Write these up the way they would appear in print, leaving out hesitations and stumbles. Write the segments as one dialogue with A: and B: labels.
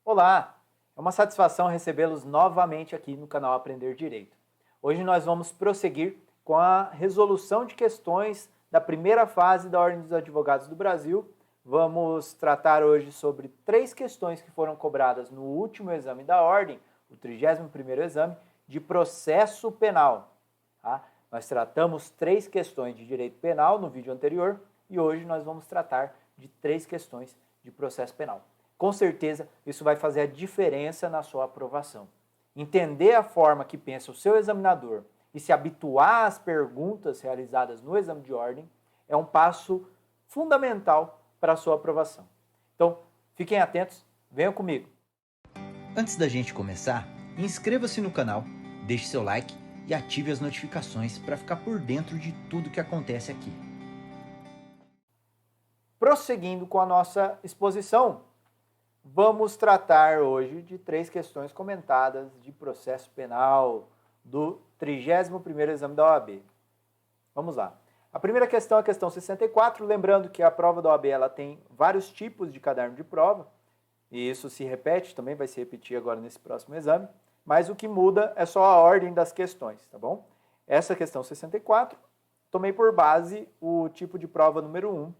A: Olá, é uma satisfação recebê-los novamente aqui no canal Aprender Direito. Hoje nós vamos prosseguir com a resolução de questões da primeira fase da Ordem dos Advogados do Brasil. Vamos tratar hoje sobre 3 questões que foram cobradas no último exame da Ordem, o 31º exame, de processo penal. Tá? Nós tratamos 3 questões de direito penal no vídeo anterior e hoje nós vamos tratar de 3 questões de processo penal. Com certeza, isso vai fazer a diferença na sua aprovação. Entender a forma que pensa o seu examinador e se habituar às perguntas realizadas no exame de ordem é um passo fundamental para a sua aprovação. Então, fiquem atentos, venham comigo.
B: Antes da gente começar, inscreva-se no canal, deixe seu like e ative as notificações para ficar por dentro de tudo que acontece aqui.
A: Prosseguindo com a nossa exposição, vamos tratar hoje de 3 questões comentadas de processo penal do 31º exame da OAB. Vamos lá. A primeira questão é a questão 64, lembrando que a prova da OAB ela tem vários tipos de caderno de prova, e isso se repete, também vai se repetir agora nesse próximo exame, mas o que muda é só a ordem das questões, tá bom? Essa questão 64, tomei por base o tipo de prova número 1,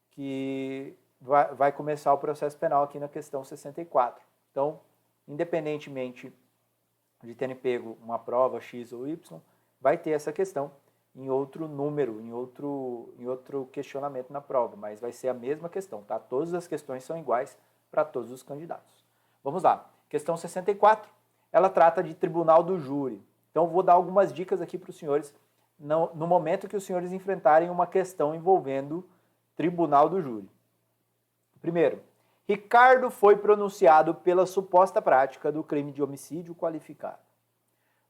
A: que vai começar o processo penal aqui na questão 64. Então, independentemente de terem pego uma prova X ou Y, vai ter essa questão em outro número, em outro questionamento na prova, mas vai ser a mesma questão, tá? Todas as questões são iguais para todos os candidatos. Vamos lá. Questão 64, ela trata de tribunal do júri. Então, vou dar algumas dicas aqui para os senhores no momento que os senhores enfrentarem uma questão envolvendo tribunal do júri. Primeiro, Ricardo foi pronunciado pela suposta prática do crime de homicídio qualificado.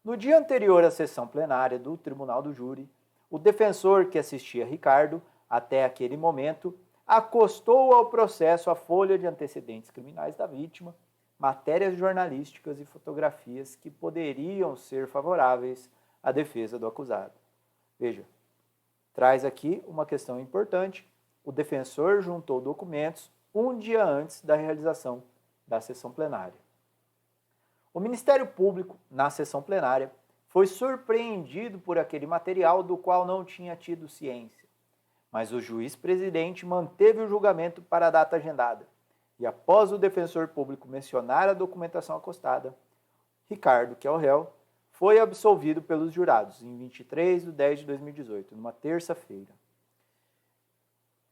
A: No dia anterior à sessão plenária do Tribunal do Júri, o defensor que assistia Ricardo, até aquele momento, acostou ao processo a folha de antecedentes criminais da vítima, matérias jornalísticas e fotografias que poderiam ser favoráveis à defesa do acusado. Veja, traz aqui uma questão importante. O defensor juntou documentos um dia antes da realização da sessão plenária. O Ministério Público, na sessão plenária, foi surpreendido por aquele material do qual não tinha tido ciência, mas o juiz-presidente manteve o julgamento para a data agendada e, após o defensor público mencionar a documentação acostada, Ricardo, que é o réu, foi absolvido pelos jurados em 23/10/2018, numa terça-feira.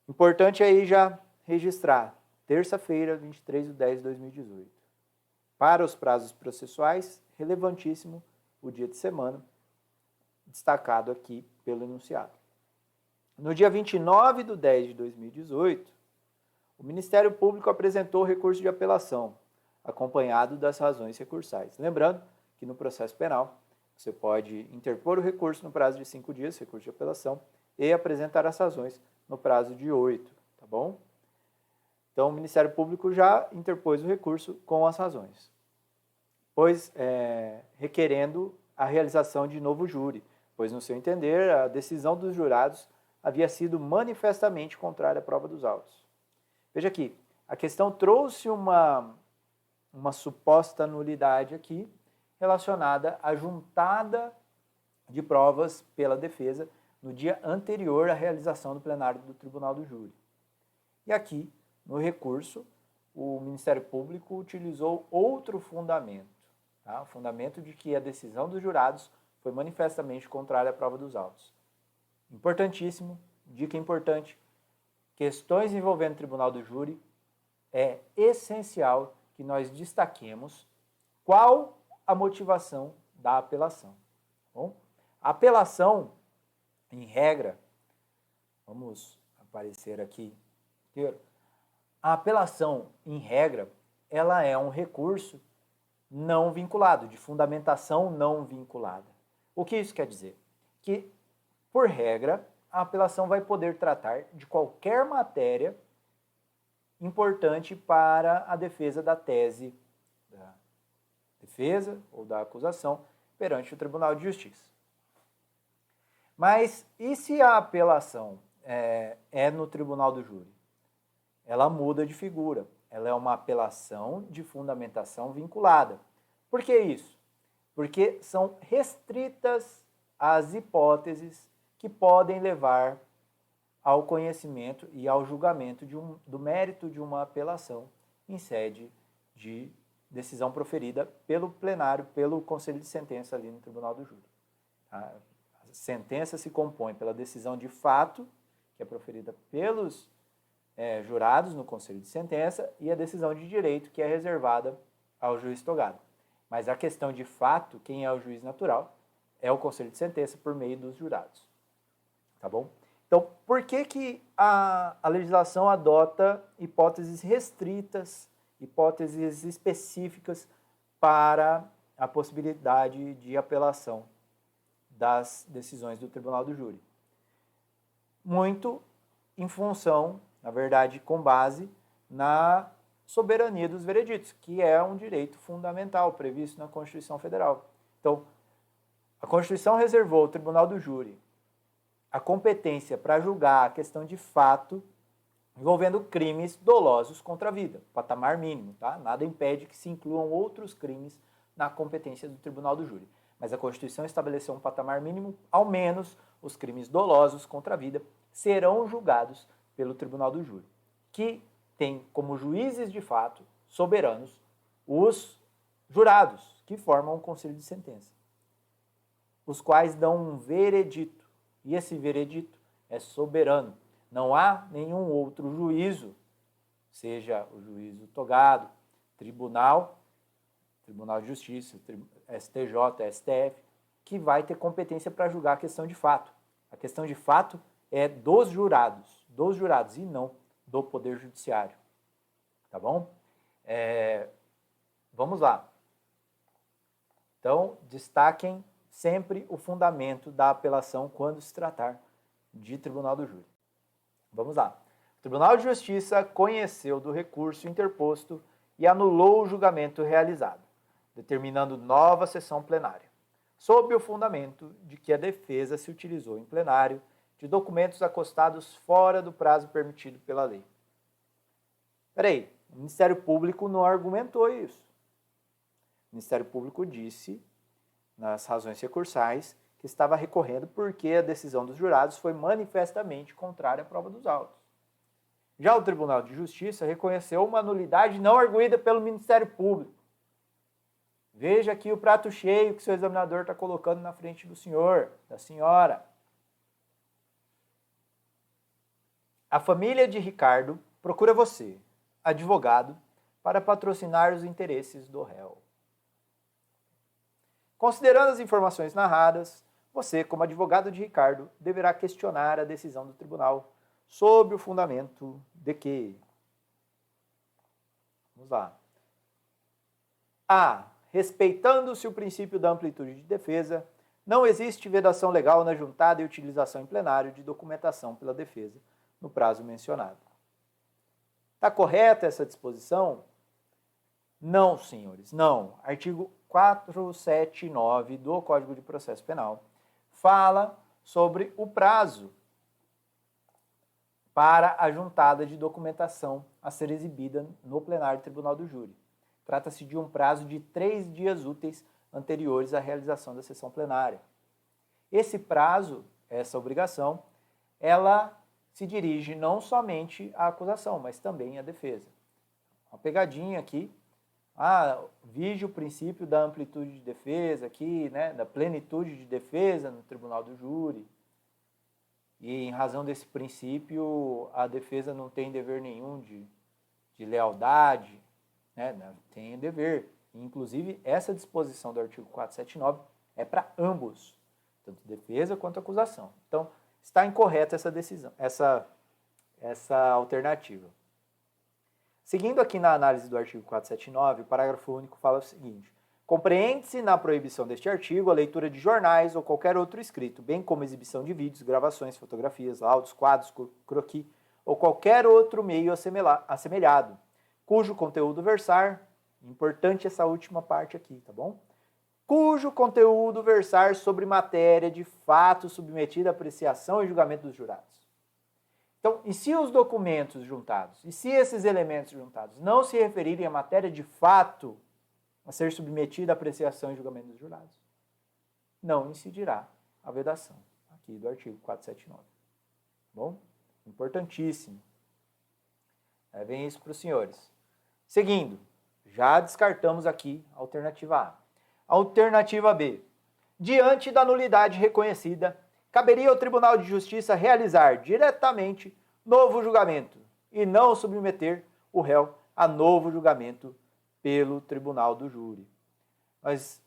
A: Importante aí já registrar, terça-feira, 23/10/2018. Para os prazos processuais, relevantíssimo o dia de semana, destacado aqui pelo enunciado. No dia 29/10/2018, o Ministério Público apresentou recurso de apelação, acompanhado das razões recursais. Lembrando que no processo penal, você pode interpor o recurso no prazo de 5 dias, recurso de apelação, e apresentar as razões no prazo de 8, tá bom? Então, o Ministério Público já interpôs o recurso com as razões, pois requerendo a realização de novo júri, pois, no seu entender, a decisão dos jurados havia sido manifestamente contrária à prova dos autos. Veja aqui, a questão trouxe uma suposta nulidade aqui, relacionada à juntada de provas pela defesa no dia anterior à realização do plenário do Tribunal do Júri. E aqui, no recurso, o Ministério Público utilizou outro fundamento, tá? O fundamento de que a decisão dos jurados foi manifestamente contrária à prova dos autos. Importantíssimo, dica importante, questões envolvendo o Tribunal do Júri, é essencial que nós destaquemos qual a motivação da apelação. Bom, a apelação, em regra, vamos aparecer aqui inteiro. A apelação, em regra, ela é um recurso não vinculado, de fundamentação não vinculada. O que isso quer dizer? Que, por regra, a apelação vai poder tratar de qualquer matéria importante para a defesa da tese da defesa ou da acusação perante o Tribunal de Justiça. Mas e se a apelação é no Tribunal do Júri? Ela muda de figura. ela é uma apelação de fundamentação vinculada. Por que isso? Porque são restritas as hipóteses que podem levar ao conhecimento e ao julgamento do mérito de uma apelação em sede de decisão proferida pelo plenário, pelo conselho de sentença ali no Tribunal do Júri. A sentença se compõe pela decisão de fato, que é proferida pelos jurados no conselho de sentença, e a decisão de direito, que é reservada ao juiz togado. Mas a questão de fato, quem é o juiz natural, é o conselho de sentença por meio dos jurados. Tá bom? Então, por que a legislação adota hipóteses restritas, hipóteses específicas para a possibilidade de apelação das decisões do Tribunal do Júri? Muito em função, na verdade, com base na soberania dos vereditos, que é um direito fundamental previsto na Constituição Federal. Então, a Constituição reservou ao Tribunal do Júri a competência para julgar a questão de fato envolvendo crimes dolosos contra a vida, patamar mínimo, tá? Nada impede que se incluam outros crimes na competência do Tribunal do Júri. Mas a Constituição estabeleceu um patamar mínimo, ao menos os crimes dolosos contra a vida serão julgados pelo Tribunal do Júri, que tem como juízes de fato soberanos os jurados, que formam o conselho de sentença, os quais dão um veredito, e esse veredito é soberano. Não há nenhum outro juízo, seja o juízo togado, Tribunal de Justiça, STJ, STF, que vai ter competência para julgar a questão de fato. A questão de fato é dos jurados e não do Poder Judiciário. Tá bom? Vamos lá. Então, destaquem sempre o fundamento da apelação quando se tratar de Tribunal do Júri. Vamos lá. O Tribunal de Justiça conheceu do recurso interposto e anulou o julgamento realizado, determinando nova sessão plenária, sob o fundamento de que a defesa se utilizou em plenário de documentos acostados fora do prazo permitido pela lei. Peraí, o Ministério Público não argumentou isso. O Ministério Público disse, nas razões recursais, que estava recorrendo porque a decisão dos jurados foi manifestamente contrária à prova dos autos. Já o Tribunal de Justiça reconheceu uma nulidade não arguída pelo Ministério Público. Veja aqui o prato cheio que o seu examinador está colocando na frente do senhor, da senhora. A família de Ricardo procura você, advogado, para patrocinar os interesses do réu. Considerando as informações narradas, você, como advogado de Ricardo, deverá questionar a decisão do tribunal sob o fundamento de que... Vamos lá. A. Respeitando-se o princípio da amplitude de defesa, não existe vedação legal na juntada e utilização em plenário de documentação pela defesa no prazo mencionado. Está correta essa disposição? Não, senhores, não. Artigo 479 do Código de Processo Penal fala sobre o prazo para a juntada de documentação a ser exibida no plenário do Tribunal do Júri. Trata-se de um prazo de 3 dias úteis anteriores à realização da sessão plenária. Esse prazo, essa obrigação, ela se dirige não somente à acusação, mas também à defesa. Uma pegadinha aqui. Vige o princípio da amplitude de defesa aqui, né, da plenitude de defesa no Tribunal do Júri. E em razão desse princípio, a defesa não tem dever nenhum de lealdade, né, tem dever. Inclusive, essa disposição do artigo 479 é para ambos, tanto defesa quanto acusação. Então, está incorreta essa decisão, essa alternativa. Seguindo aqui na análise do artigo 479, o parágrafo único fala o seguinte: compreende-se na proibição deste artigo a leitura de jornais ou qualquer outro escrito, bem como exibição de vídeos, gravações, fotografias, laudos, quadros, croquis ou qualquer outro meio assemelhado, cujo conteúdo versar, importante essa última parte aqui, tá bom? Cujo conteúdo versar sobre matéria de fato submetida à apreciação e julgamento dos jurados. Então, e se os documentos juntados, e se esses elementos juntados não se referirem à matéria de fato a ser submetida à apreciação e julgamento dos jurados, não incidirá a vedação aqui do artigo 479. Bom? Importantíssimo. Levem isso para os senhores. Seguindo, já descartamos aqui a alternativa A. Alternativa B. Diante da nulidade reconhecida, caberia ao Tribunal de Justiça realizar diretamente novo julgamento e não submeter o réu a novo julgamento pelo Tribunal do Júri. Nós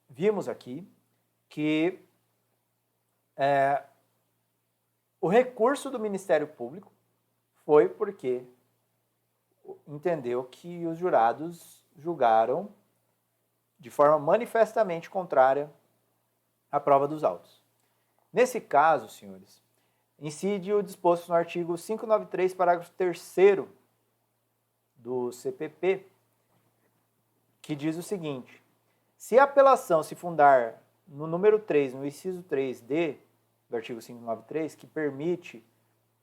A: vimos aqui que o recurso do Ministério Público foi porque entendeu que os jurados julgaram de forma manifestamente contrária à prova dos autos. Nesse caso, senhores, incide o disposto no artigo 593, parágrafo 3º do CPP, que diz o seguinte: se a apelação se fundar no número 3, no inciso 3D do artigo 593, que permite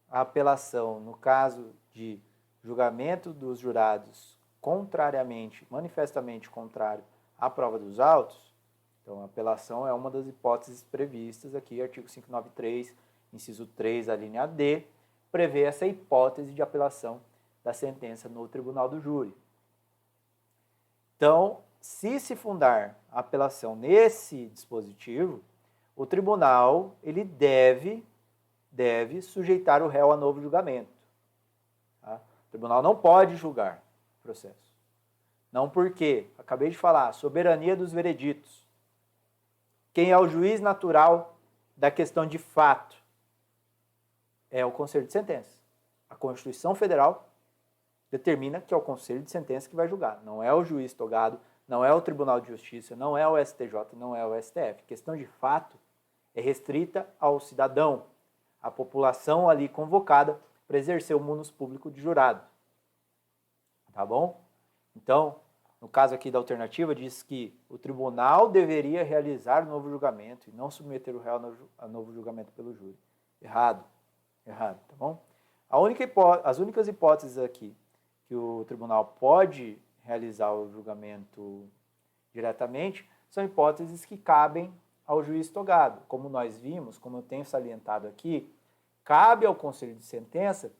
A: a apelação no caso de julgamento dos jurados contrariamente, manifestamente contrário à prova dos autos, então a apelação é uma das hipóteses previstas aqui, artigo 593, inciso 3, a linha D, prevê essa hipótese de apelação da sentença no Tribunal do Júri. Então, se fundar a apelação nesse dispositivo, o tribunal ele deve sujeitar o réu a novo julgamento. Tá? O tribunal não pode julgar o processo. Não porque, acabei de falar, soberania dos vereditos. Quem é o juiz natural da questão de fato é o Conselho de Sentença. A Constituição Federal determina que é o Conselho de Sentença que vai julgar. Não é o juiz togado, não é o Tribunal de Justiça, não é o STJ, não é o STF. Questão de fato é restrita ao cidadão, à população ali convocada para exercer o munus público de jurado. Tá bom? Então, no caso aqui da alternativa, diz que o tribunal deveria realizar o novo julgamento e não submeter o réu a novo julgamento pelo júri. Errado, tá bom? As únicas hipóteses aqui que o tribunal pode realizar o julgamento diretamente são hipóteses que cabem ao juiz togado. Como nós vimos, como eu tenho salientado aqui, cabe ao Conselho de Sentença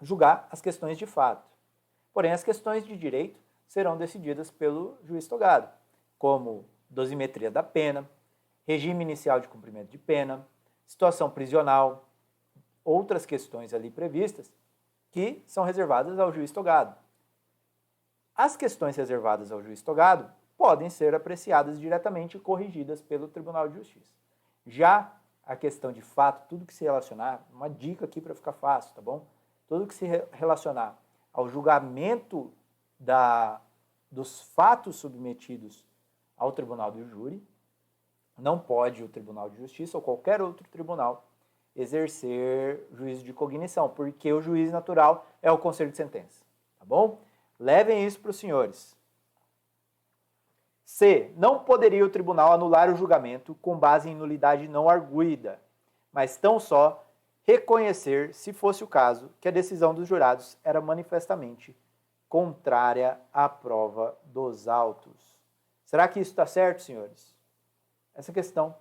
A: julgar as questões de fato. Porém, as questões de direito serão decididas pelo juiz togado, como dosimetria da pena, regime inicial de cumprimento de pena, situação prisional, outras questões ali previstas que são reservadas ao juiz togado. As questões reservadas ao juiz togado podem ser apreciadas diretamente e corrigidas pelo Tribunal de Justiça. Já a questão de fato, tudo que se relacionar, uma dica aqui para ficar fácil, tá bom? Tudo que se relacionar ao julgamento dos fatos submetidos ao Tribunal do Júri, não pode o Tribunal de Justiça ou qualquer outro tribunal exercer juízo de cognição, porque o juiz natural é o Conselho de Sentença, tá bom? Levem isso para os senhores. C. Não poderia o tribunal anular o julgamento com base em nulidade não arguida, mas tão só reconhecer, se fosse o caso, que a decisão dos jurados era manifestamente contrária à prova dos autos. Será que isso está certo, senhores? Essa questão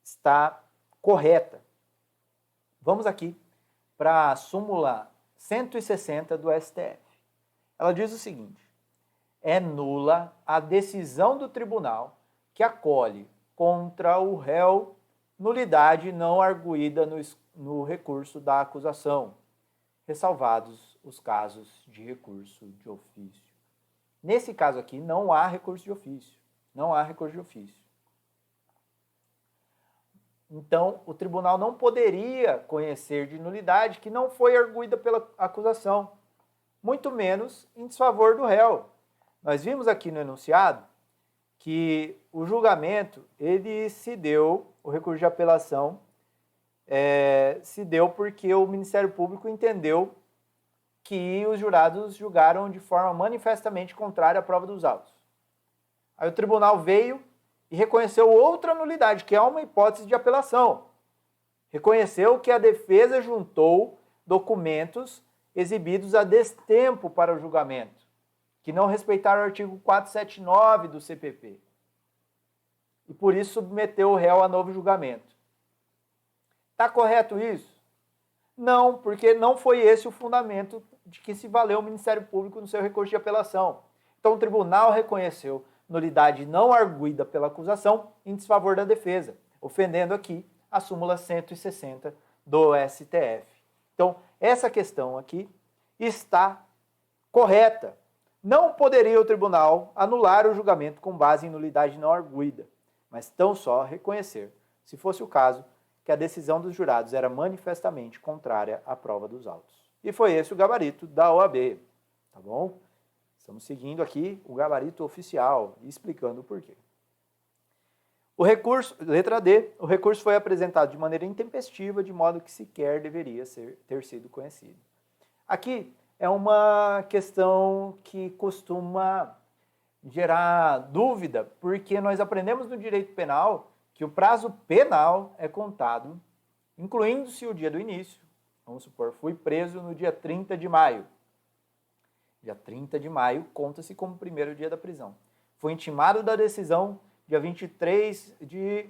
A: está correta. Vamos aqui para a súmula 160 do STF. Ela diz o seguinte: é nula a decisão do tribunal que acolhe contra o réu nulidade não arguída no recurso da acusação, ressalvados os casos de recurso de ofício. Nesse caso aqui, não há recurso de ofício. Não há recurso de ofício. Então, o tribunal não poderia conhecer de nulidade que não foi arguída pela acusação, muito menos em desfavor do réu. Nós vimos aqui no enunciado que o julgamento, ele se deu, o recurso de apelação, se deu porque o Ministério Público entendeu que os jurados julgaram de forma manifestamente contrária à prova dos autos. Aí o tribunal veio e reconheceu outra nulidade, que é uma hipótese de apelação. reconheceu que a defesa juntou documentos exibidos a destempo para o julgamento, que não respeitaram o artigo 479 do CPP. E por isso submeteu o réu a novo julgamento. Está correto isso? Não, porque não foi esse o fundamento de que se valeu o Ministério Público no seu recurso de apelação. Então o tribunal reconheceu nulidade não arguida pela acusação em desfavor da defesa, ofendendo aqui a súmula 160 do STF. Então, essa questão aqui está correta. Não poderia o tribunal anular o julgamento com base em nulidade não arguida, mas tão só reconhecer, se fosse o caso, que a decisão dos jurados era manifestamente contrária à prova dos autos. E foi esse o gabarito da OAB, tá bom? Estamos seguindo aqui o gabarito oficial e explicando o porquê. O recurso, letra D, o recurso foi apresentado de maneira intempestiva, de modo que sequer deveria ter sido conhecido. Aqui é uma questão que costuma gerar dúvida, porque nós aprendemos no direito penal que o prazo penal é contado, incluindo-se o dia do início. Vamos supor, fui preso no dia 30 de maio. Dia 30 de maio conta-se como o primeiro dia da prisão. Foi intimado da decisão dia 23 de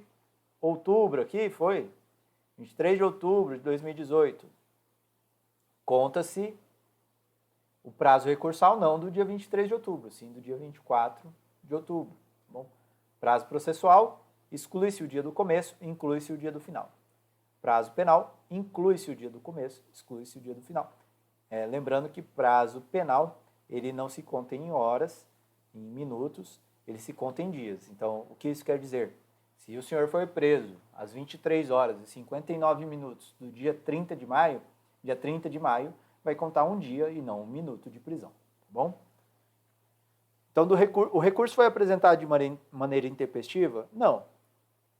A: outubro, aqui foi? 23 de outubro de 2018. Conta-se o prazo recursal não do dia 23 de outubro, sim do dia 24 de outubro. Tá bom? Prazo processual, exclui-se o dia do começo, inclui-se o dia do final. Prazo penal, inclui-se o dia do começo, exclui-se o dia do final. Lembrando que prazo penal, ele não se conta em horas, em minutos, ele se conta em dias. Então, o que isso quer dizer? Se o senhor foi preso às 23 horas e 59 minutos do dia 30 de maio, dia 30 de maio vai contar um dia e não um minuto de prisão, tá bom? Então, o recurso foi apresentado de maneira intempestiva? Não.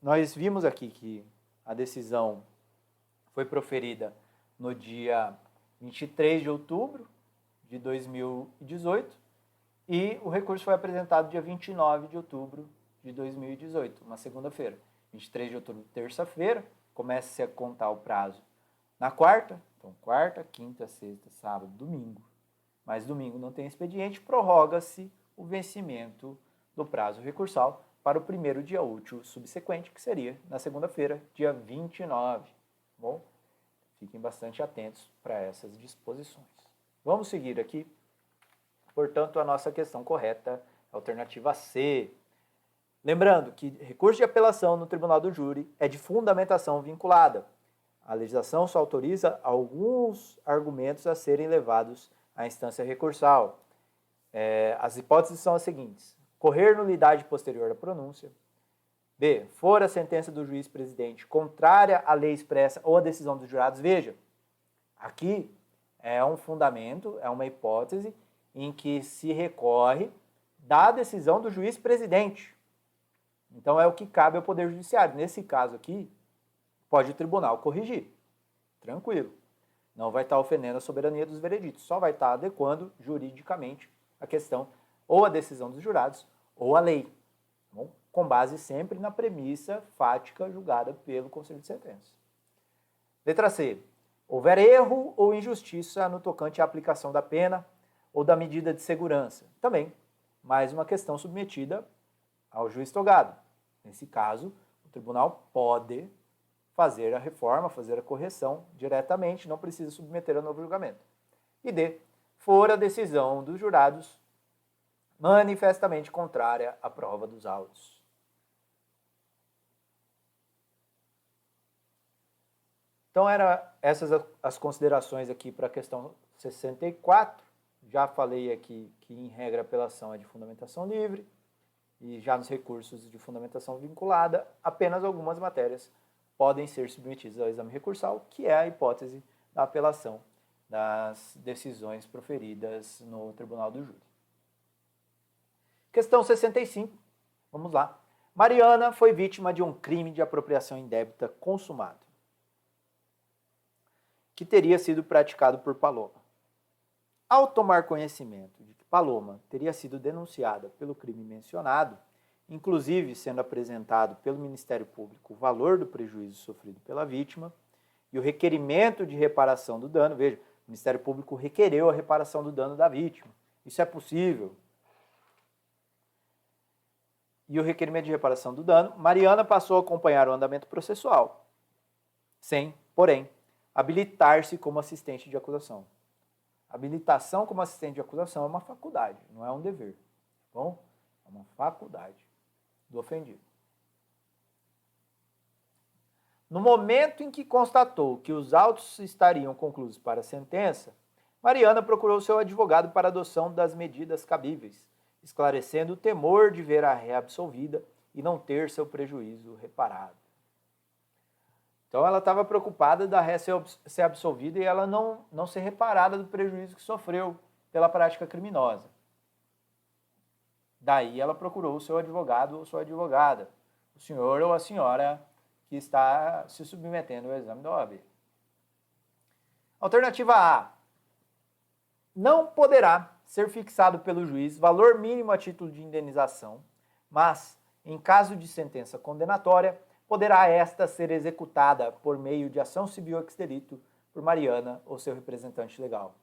A: Nós vimos aqui que a decisão foi proferida no dia 23 de outubro de 2018 e o recurso foi apresentado dia 29 de outubro de 2018, uma segunda-feira. 23 de outubro, terça-feira, começa-se a contar o prazo na quarta, então quarta, quinta, sexta, sábado, domingo. Mas domingo não tem expediente, prorroga-se o vencimento do prazo recursal para o primeiro dia útil subsequente, que seria na segunda-feira, dia 29. Bom, fiquem bastante atentos para essas disposições. Vamos seguir aqui. Portanto, a nossa questão correta, alternativa C. Lembrando que recurso de apelação no tribunal do júri é de fundamentação vinculada. A legislação só autoriza alguns argumentos a serem levados à instância recursal. As hipóteses são as seguintes: correr nulidade posterior à pronúncia. B. For a sentença do juiz presidente contrária à lei expressa ou à decisão dos jurados. Veja, aqui é um fundamento, é uma hipótese em que se recorre da decisão do juiz presidente. Então é o que cabe ao Poder Judiciário. Nesse caso aqui, pode o tribunal corrigir. Tranquilo. Não vai estar ofendendo a soberania dos vereditos, só vai estar adequando juridicamente a questão ou a decisão dos jurados ou a lei. Tá bom? Com base sempre na premissa fática julgada pelo Conselho de Sentença. Letra C. Houver erro ou injustiça no tocante à aplicação da pena ou da medida de segurança. Também, mais uma questão submetida ao juiz togado. Nesse caso, o tribunal pode fazer a reforma, fazer a correção diretamente, não precisa submeter a novo julgamento. E D. For a decisão dos jurados manifestamente contrária à prova dos autos. Então, eram essas as considerações aqui para a questão 64. Já falei aqui que, em regra, a apelação é de fundamentação livre e já nos recursos de fundamentação vinculada, apenas algumas matérias podem ser submetidas ao exame recursal, que é a hipótese da apelação das decisões proferidas no Tribunal do Júri. Questão 65, vamos lá. Mariana foi vítima de um crime de apropriação indébita consumado, que teria sido praticado por Paloma. Ao tomar conhecimento de que Paloma teria sido denunciada pelo crime mencionado, inclusive sendo apresentado pelo Ministério Público o valor do prejuízo sofrido pela vítima, e o requerimento de reparação do dano, veja, o Ministério Público requereu a reparação do dano da vítima. Isso é possível. E o requerimento de reparação do dano, Mariana passou a acompanhar o andamento processual, sem, porém, habilitar-se como assistente de acusação. Habilitação como assistente de acusação é uma faculdade, não é um dever. Tá bom? É uma faculdade do ofendido. No momento em que constatou que os autos estariam concluídos para a sentença, Mariana procurou seu advogado para a adoção das medidas cabíveis, esclarecendo o temor de ver a ré absolvida e não ter seu prejuízo reparado. Então ela estava preocupada da ré ser absolvida e ela não ser reparada do prejuízo que sofreu pela prática criminosa. Daí ela procurou o seu advogado ou sua advogada, o senhor ou a senhora que está se submetendo ao exame da OAB. Alternativa A. Não poderá ser fixado pelo juiz valor mínimo a título de indenização, mas, em caso de sentença condenatória, poderá esta ser executada por meio de ação civil ex delito por Mariana ou seu representante legal.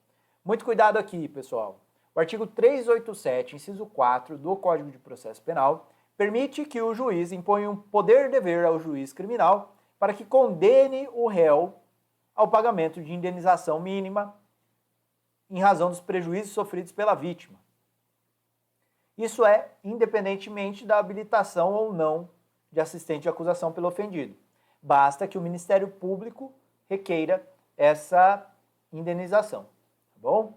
A: Muito cuidado aqui, pessoal. O artigo 387, inciso 4 do Código de Processo Penal permite que o juiz imponha um poder-dever ao juiz criminal para que condene o réu ao pagamento de indenização mínima em razão dos prejuízos sofridos pela vítima. Isso é independentemente da habilitação ou não de assistente de acusação pelo ofendido. Basta que o Ministério Público requeira essa indenização, tá bom?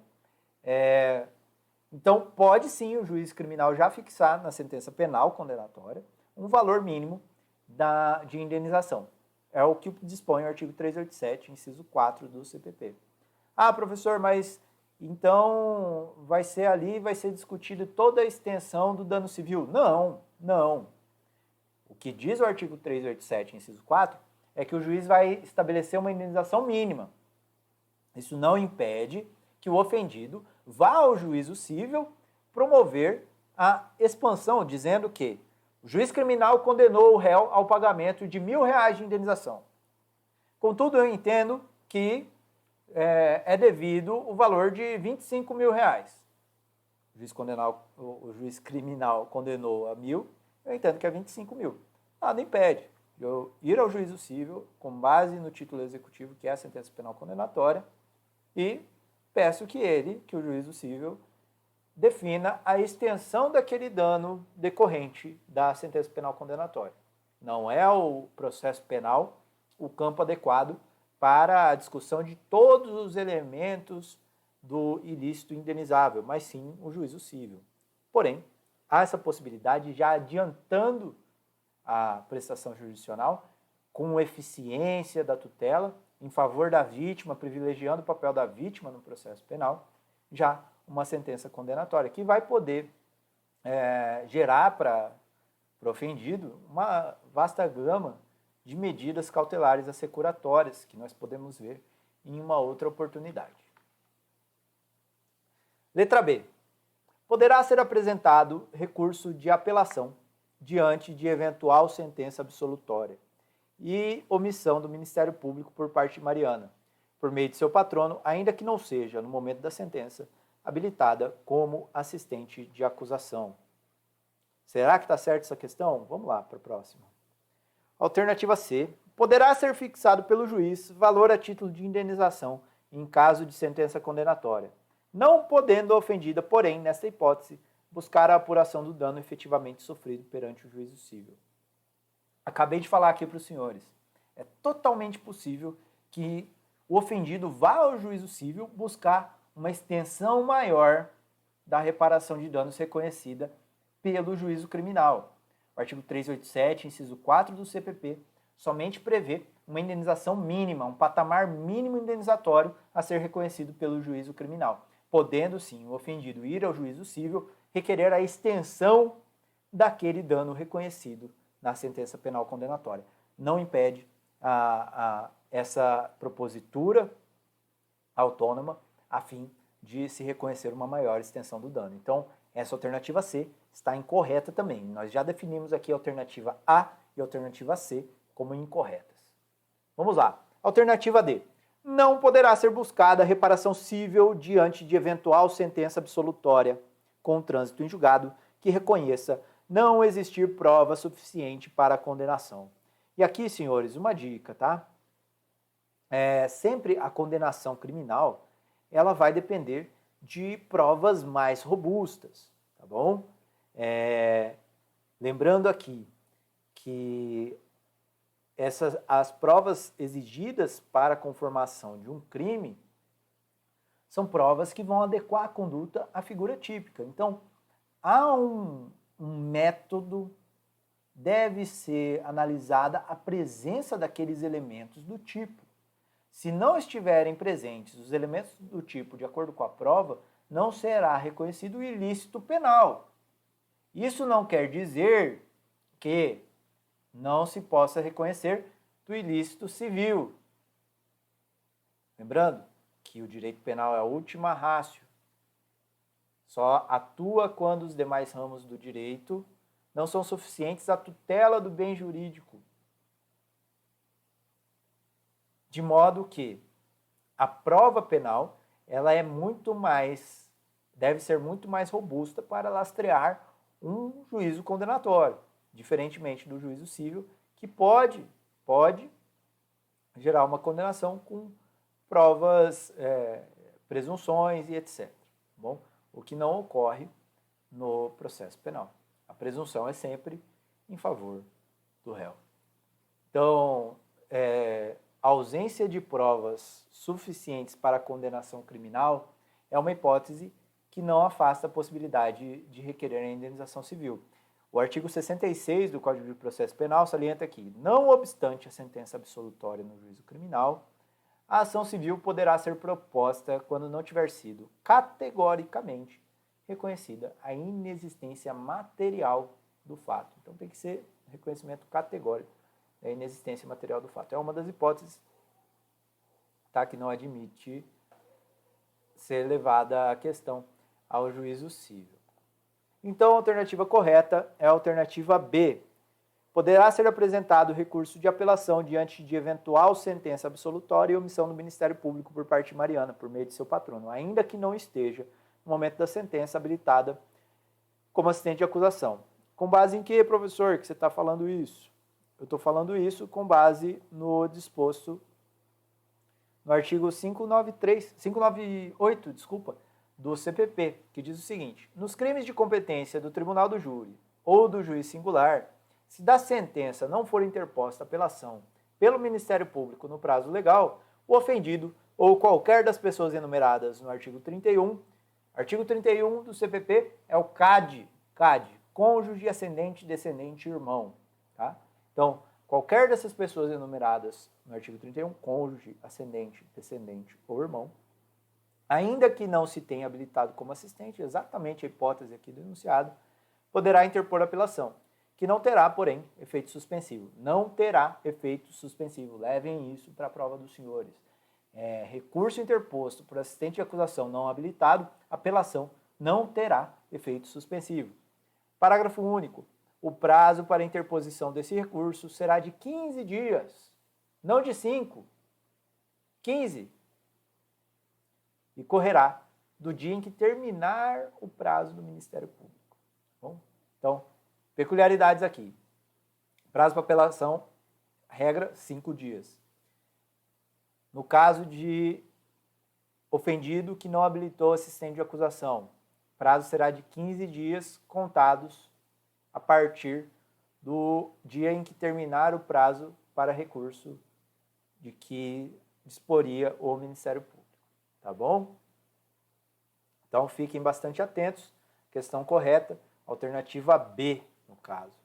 A: Então, pode sim o juiz criminal já fixar na sentença penal condenatória um valor mínimo de indenização. É o que dispõe o artigo 387, inciso 4 do CPP. Ah, professor, mas então vai ser discutida toda a extensão do dano civil. Não. O que diz o artigo 387, inciso 4, é que o juiz vai estabelecer uma indenização mínima. Isso não impede que o ofendido vá ao juízo cível promover a expansão, dizendo que o juiz criminal condenou o réu ao pagamento de R$1.000 de indenização. Contudo, eu entendo que é devido o valor de R$25.000. O juiz criminal condenou a 1.000, eu entendo que é 25 mil. Nada impede de eu ir ao juízo cível com base no título executivo, que é a sentença penal condenatória, e peço que o juízo cível, defina a extensão daquele dano decorrente da sentença penal condenatória. Não é o processo penal o campo adequado para a discussão de todos os elementos do ilícito indenizável, mas sim o juízo cível. Porém, há essa possibilidade, já adiantando a prestação jurisdicional, com eficiência da tutela, em favor da vítima, privilegiando o papel da vítima no processo penal, já uma sentença condenatória, que vai poder gerar para o ofendido uma vasta gama de medidas cautelares assecuratórias, que nós podemos ver em uma outra oportunidade. Letra B. Poderá ser apresentado recurso de apelação diante de eventual sentença absolutória e omissão do Ministério Público por parte de Mariana, por meio de seu patrono, ainda que não seja, no momento da sentença, habilitada como assistente de acusação. Será que está certa essa questão? Vamos lá para a próxima. Alternativa C. Poderá ser fixado pelo juiz valor a título de indenização em caso de sentença condenatória, não podendo a ofendida, porém, nesta hipótese, buscar a apuração do dano efetivamente sofrido perante o juízo cível. Acabei de falar aqui para os senhores. É totalmente possível que o ofendido vá ao juízo cível buscar uma extensão maior da reparação de danos reconhecida pelo juízo criminal. O artigo 387, inciso 4 do CPP, somente prevê uma indenização mínima, um patamar mínimo indenizatório a ser reconhecido pelo juízo criminal, podendo sim o ofendido ir ao juízo cível requerer a extensão daquele dano reconhecido na sentença penal condenatória. Não impede essa propositura autônoma a fim de se reconhecer uma maior extensão do dano. Então, essa alternativa C está incorreta também. Nós já definimos aqui a alternativa A e a alternativa C como incorretas. Vamos lá. Alternativa D. Não poderá ser buscada reparação cível diante de eventual sentença absolutória com trânsito em julgado que reconheça não existir prova suficiente para a condenação. E aqui, senhores, uma dica, tá? Sempre a condenação criminal, ela vai depender de provas mais robustas, tá bom? Lembrando aqui que as provas exigidas para a conformação de um crime são provas que vão adequar a conduta à figura típica. Então, há um método, deve ser analisada a presença daqueles elementos do tipo. Se não estiverem presentes os elementos do tipo de acordo com a prova, não será reconhecido o ilícito penal. Isso não quer dizer que não se possa reconhecer do ilícito civil. Lembrando que o direito penal é a última ratio. Só atua quando os demais ramos do direito não são suficientes à tutela do bem jurídico. De modo que a prova penal, ela deve ser muito mais robusta para lastrear um juízo condenatório, diferentemente do juízo civil, que pode gerar uma condenação com provas, presunções e etc. Bom, o que não ocorre no processo penal. A presunção é sempre em favor do réu. Então, a ausência de provas suficientes para a condenação criminal é uma hipótese que não afasta a possibilidade de requerer a indenização civil. O artigo 66 do Código de Processo Penal salienta que, não obstante a sentença absolutória no juízo criminal, a ação civil poderá ser proposta quando não tiver sido categoricamente reconhecida a inexistência material do fato. Então tem que ser reconhecimento categórico da inexistência material do fato. É uma das hipóteses, tá, que não admite ser levada a questão ao juízo civil. Então a alternativa correta é a alternativa B. Poderá ser apresentado recurso de apelação diante de eventual sentença absolutória e omissão do Ministério Público por parte de Mariana, por meio de seu patrono, ainda que não esteja, no momento da sentença, habilitada como assistente de acusação. Com base em que, professor, que você está falando isso? Eu estou falando isso com base no disposto no artigo 598, do CPP, que diz o seguinte: nos crimes de competência do tribunal do júri ou do juiz singular, se da sentença não for interposta apelação pelo Ministério Público no prazo legal, o ofendido ou qualquer das pessoas enumeradas no artigo 31, artigo 31 do CPP é o CAD, cônjuge, ascendente, descendente, irmão. Tá? Então, qualquer dessas pessoas enumeradas no artigo 31, cônjuge, ascendente, descendente ou irmão, ainda que não se tenha habilitado como assistente, exatamente a hipótese aqui do enunciado, poderá interpor apelação, que não terá, porém, efeito suspensivo. Não terá efeito suspensivo. Levem isso para a prova dos senhores. Recurso interposto por assistente de acusação não habilitado, apelação não terá efeito suspensivo. Parágrafo único. O prazo para interposição desse recurso será de 15 dias, não de 5. 15. E correrá do dia em que terminar o prazo do Ministério Público. Bom, então, peculiaridades aqui. Prazo para apelação, regra, 5 dias. No caso de ofendido que não habilitou assistente de acusação, prazo será de 15 dias contados a partir do dia em que terminar o prazo para recurso de que disporia o Ministério Público. Tá bom? Então fiquem bastante atentos. Questão correta, alternativa B, no caso.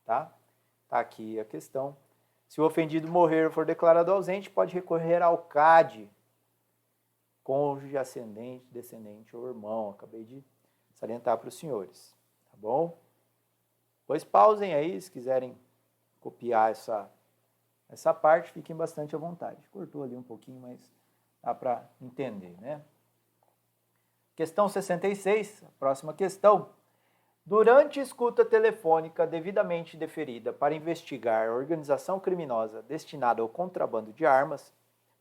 A: Tá? Tá aqui a questão. Se o ofendido morrer ou for declarado ausente, pode recorrer ao CAD, cônjuge, ascendente, descendente ou irmão. Acabei de salientar para os senhores. Tá bom? Pois pausem aí, se quiserem copiar essa parte, fiquem bastante à vontade. Cortou ali um pouquinho, mas dá para entender, né? Questão 66, a próxima questão. Durante escuta telefônica devidamente deferida para investigar a organização criminosa destinada ao contrabando de armas,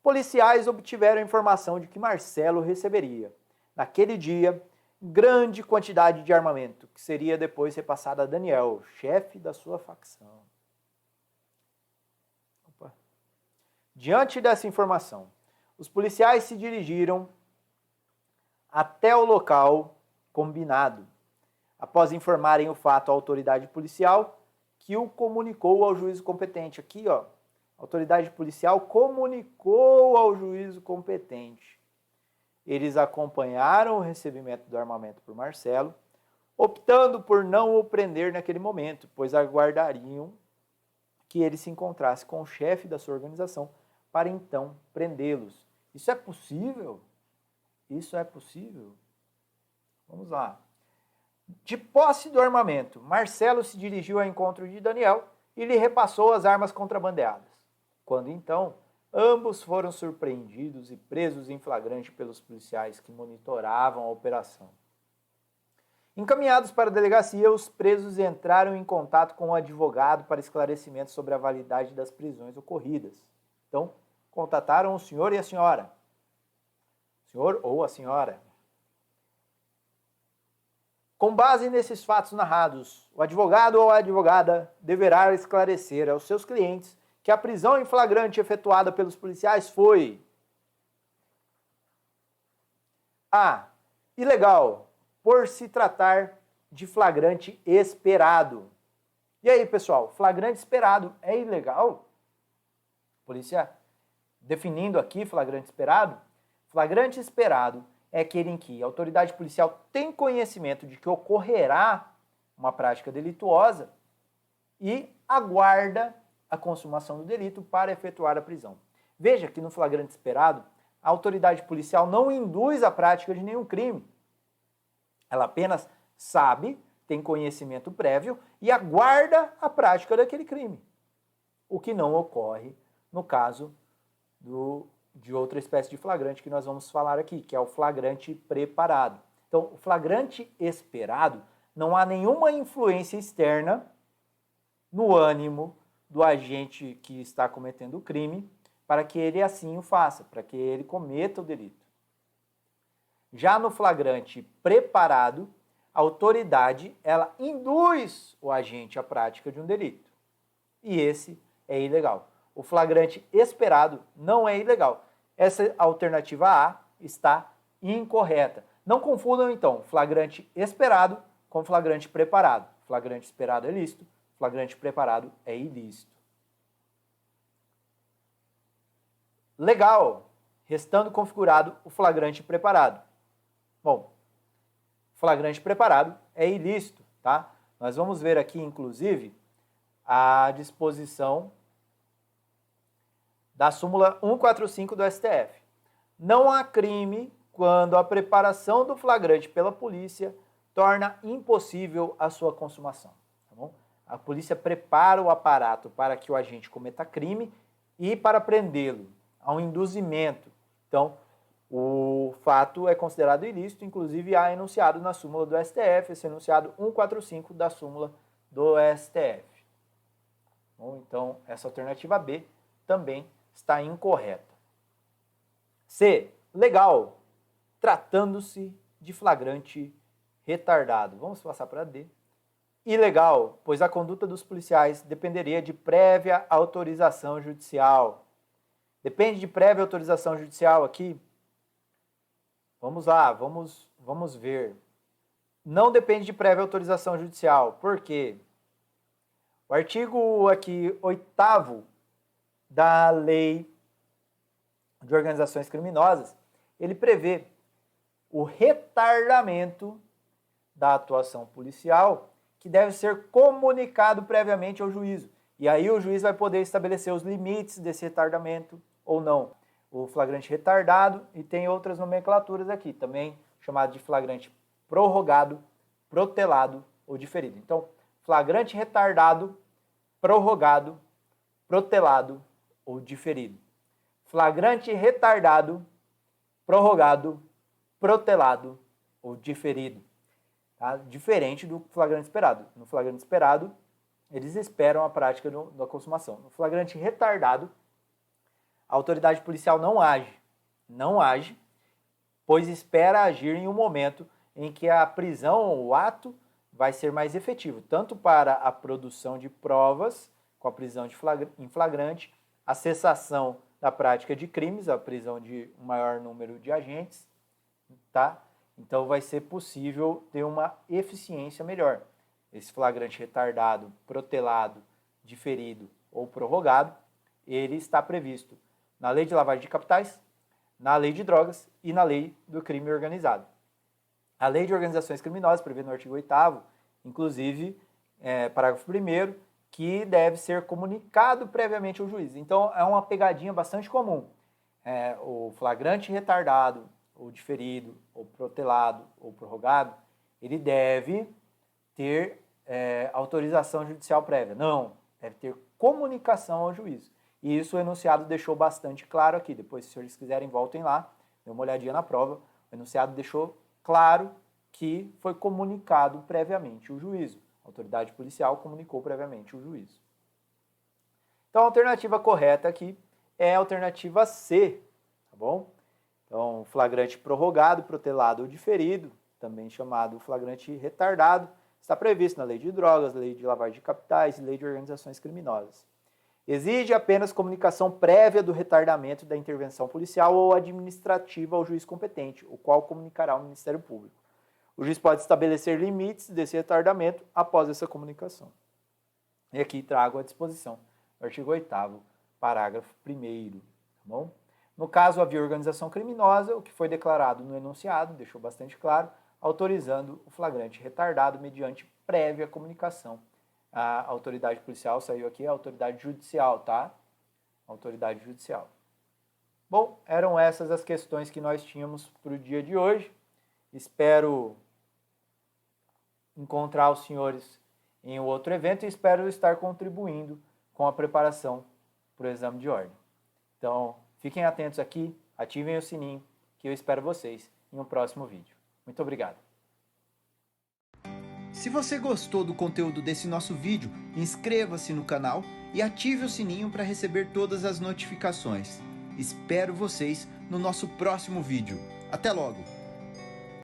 A: policiais obtiveram informação de que Marcelo receberia, naquele dia, grande quantidade de armamento, que seria depois repassada a Daniel, chefe da sua facção. Diante dessa informação, os policiais se dirigiram até o local combinado, após informarem o fato à autoridade policial, que o comunicou ao juízo competente. Aqui, ó, a autoridade policial comunicou ao juízo competente. Eles acompanharam o recebimento do armamento por Marcelo, optando por não o prender naquele momento, pois aguardariam que ele se encontrasse com o chefe da sua organização para então prendê-los. Isso é possível? Isso é possível? Vamos lá. De posse do armamento, Marcelo se dirigiu ao encontro de Daniel e lhe repassou as armas contrabandeadas. Quando então, ambos foram surpreendidos e presos em flagrante pelos policiais que monitoravam a operação. Encaminhados para a delegacia, os presos entraram em contato com o advogado para esclarecimento sobre a validade das prisões ocorridas. Então, contataram o senhor e a senhora. O senhor ou a senhora. Com base nesses fatos narrados, o advogado ou a advogada deverá esclarecer aos seus clientes que a prisão em flagrante efetuada pelos policiais foi a. Ilegal, por se tratar de flagrante esperado. E aí, pessoal, flagrante esperado é ilegal? Polícia definindo aqui flagrante esperado. Flagrante esperado é aquele em que a autoridade policial tem conhecimento de que ocorrerá uma prática delituosa e aguarda a consumação do delito para efetuar a prisão. Veja que no flagrante esperado, a autoridade policial não induz a prática de nenhum crime. Ela apenas sabe, tem conhecimento prévio e aguarda a prática daquele crime. O que não ocorre no caso de outra espécie de flagrante que nós vamos falar aqui, que é o flagrante preparado. Então, o flagrante esperado, não há nenhuma influência externa no ânimo do agente que está cometendo o crime para que ele assim o faça, para que ele cometa o delito. Já no flagrante preparado, a autoridade ela induz o agente à prática de um delito. E esse é ilegal. O flagrante esperado não é ilegal. Essa alternativa A está incorreta. Não confundam, então, flagrante esperado com flagrante preparado. Flagrante esperado é lícito, flagrante preparado é ilícito. Legal, restando configurado o flagrante preparado. Bom, flagrante preparado é ilícito, tá? Nós vamos ver aqui, inclusive, a disposição da súmula 145 do STF. Não há crime quando a preparação do flagrante pela polícia torna impossível a sua consumação. Tá bom? A polícia prepara o aparato para que o agente cometa crime e para prendê-lo. Há um induzimento. Então, o fato é considerado ilícito, inclusive há enunciado na súmula do STF, esse enunciado 145 da súmula do STF. Bom, então, essa alternativa B também está incorreta. C. Legal, tratando-se de flagrante retardado. Vamos passar para D. Ilegal, pois a conduta dos policiais dependeria de prévia autorização judicial. Depende de prévia autorização judicial aqui? Vamos lá, vamos ver. Não depende de prévia autorização judicial. Por quê? O artigo aqui 8º da Lei de Organizações Criminosas, ele prevê o retardamento da atuação policial que deve ser comunicado previamente ao juízo. E aí o juiz vai poder estabelecer os limites desse retardamento ou não. O flagrante retardado e tem outras nomenclaturas aqui, também chamado de flagrante prorrogado, protelado ou diferido. Então, flagrante retardado, prorrogado, protelado ou diferido. Flagrante retardado, prorrogado, protelado ou diferido. Tá? Diferente do flagrante esperado. No flagrante esperado, eles esperam a prática da consumação. No flagrante retardado, a autoridade policial não age, pois espera agir em um momento em que a prisão, o ato, vai ser mais efetivo, tanto para a produção de provas, com a prisão em flagrante, a cessação da prática de crimes, a prisão de um maior número de agentes, tá? Então vai ser possível ter uma eficiência melhor. Esse flagrante retardado, protelado, diferido ou prorrogado, ele está previsto na Lei de Lavagem de Capitais, na Lei de Drogas e na Lei do Crime Organizado. A Lei de Organizações Criminosas prevê no artigo 8º, inclusive, parágrafo 1º, que deve ser comunicado previamente ao juiz. Então, é uma pegadinha bastante comum. O flagrante retardado, ou diferido, ou protelado, ou prorrogado, ele deve ter autorização judicial prévia. Não, deve ter comunicação ao juiz. E isso o enunciado deixou bastante claro aqui. Depois, se os senhores quiserem, voltem lá, dê uma olhadinha na prova. O enunciado deixou claro que foi comunicado previamente o juízo. A autoridade policial comunicou previamente o juízo. Então, a alternativa correta aqui é a alternativa C, tá bom? Então, flagrante prorrogado, protelado ou diferido, também chamado flagrante retardado, está previsto na Lei de Drogas, Lei de Lavagem de Capitais e Lei de Organizações Criminosas. Exige apenas comunicação prévia do retardamento da intervenção policial ou administrativa ao juiz competente, o qual comunicará ao Ministério Público. O juiz pode estabelecer limites desse retardamento após essa comunicação. E aqui trago à disposição o artigo 8º, parágrafo 1º. Tá bom? No caso, havia organização criminosa, o que foi declarado no enunciado, deixou bastante claro, autorizando o flagrante retardado mediante prévia comunicação. A autoridade policial saiu aqui, a autoridade judicial, tá? Autoridade judicial. Bom, eram essas as questões que nós tínhamos para o dia de hoje. Espero encontrar os senhores em outro evento e espero estar contribuindo com a preparação para o exame de ordem. Então, fiquem atentos aqui, ativem o sininho, que eu espero vocês em um próximo vídeo. Muito obrigado.
B: Se você gostou do conteúdo desse nosso vídeo, inscreva-se no canal e ative o sininho para receber todas as notificações. Espero vocês no nosso próximo vídeo. Até logo!